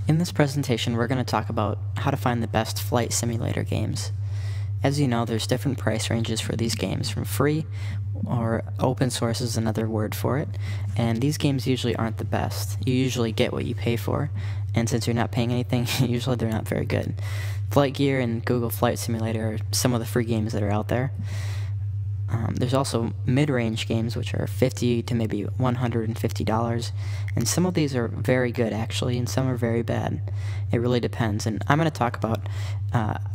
In this presentation, we're going to talk about how to find the best flight simulator games. As you know, there's different price ranges for these games, from free or open source is another word for it, and these games usually aren't the best. You usually get what you pay for, and since you're not paying anything, usually they're not very good. Flight Gear and Google Flight Simulator are some of the free games that are out there. There's also mid-range games, which are $50 to maybe $150, and some of these are very good actually, and some are very bad. It really depends, and I'm going to talk about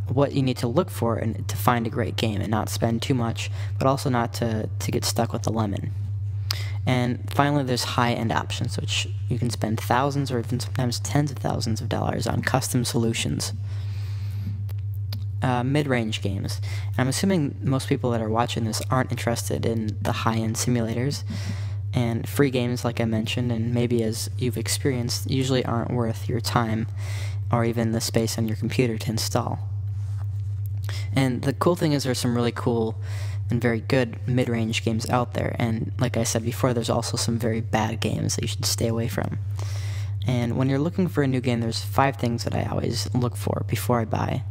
what you need to look for and to find a great game and not spend too much, but also not to get stuck with the lemon. And finally, there's high-end options, which you can spend thousands or even sometimes tens of thousands of dollars on custom solutions. Mid-range games. And I'm assuming most people that are watching this aren't interested in the high-end simulators, and free games, like I mentioned, and maybe as you've experienced, usually aren't worth your time or even the space on your computer to install. And the cool thing is there's some really cool and very good mid-range games out there, and like I said before, there's also some very bad games that you should stay away from. And when you're looking for a new game, there's 5 things that I always look for before I buy.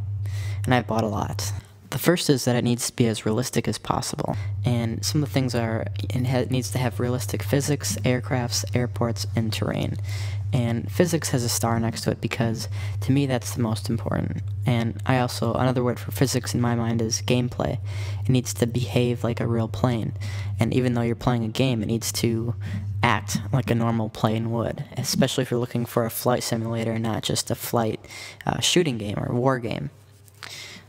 And I've bought a lot. The first is that it needs to be as realistic as possible, and some of the things are it needs to have realistic physics, aircrafts, airports, and terrain. And physics has a star next to it because to me that's the most important. And I also, another word for physics in my mind is gameplay. It needs to behave like a real plane, and even though you're playing a game, it needs to act like a normal plane would, especially if you're looking for a flight simulator, not just a flight shooting game or war game.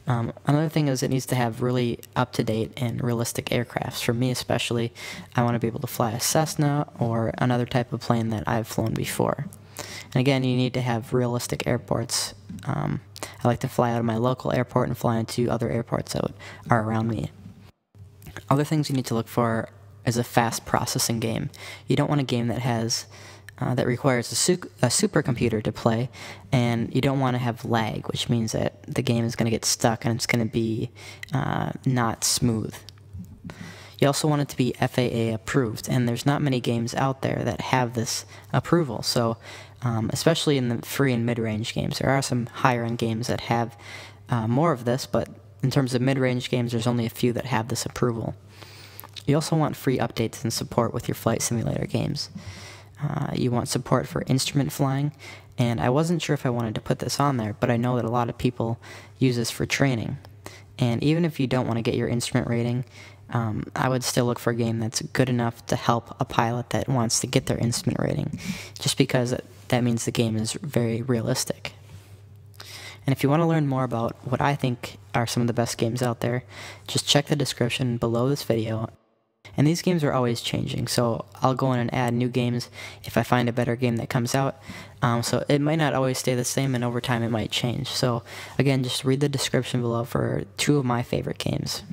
Another thing is it needs to have really up-to-date and realistic aircrafts. For me especially, I want to be able to fly a Cessna or another type of plane that I've flown before. And again, you need to have realistic airports. I like to fly out of my local airport and fly into other airports that are around me. Other things you need to look for is a fast processing game. You don't want a game that has that requires a supercomputer to play, and you don't want to have lag, which means that the game is going to get stuck and it's going to be not smooth. You also want it to be FAA approved, and there's not many games out there that have this approval. So especially in the free and mid-range games, there are some higher-end games that have more of this, but in terms of mid-range games, there's only a few that have this approval. You also want free updates and support with your flight simulator games. You want support for instrument flying, and I wasn't sure if I wanted to put this on there, but I know that a lot of people use this for training. And even if you don't want to get your instrument rating, I would still look for a game that's good enough to help a pilot that wants to get their instrument rating, just because that means the game is very realistic. And if you want to learn more about what I think are some of the best games out there, just check the description below this video. And these games are always changing, so I'll go in and add new games if I find a better game that comes out. So it might not always stay the same, and over time it might change. So again, just read the description below for 2 of my favorite games.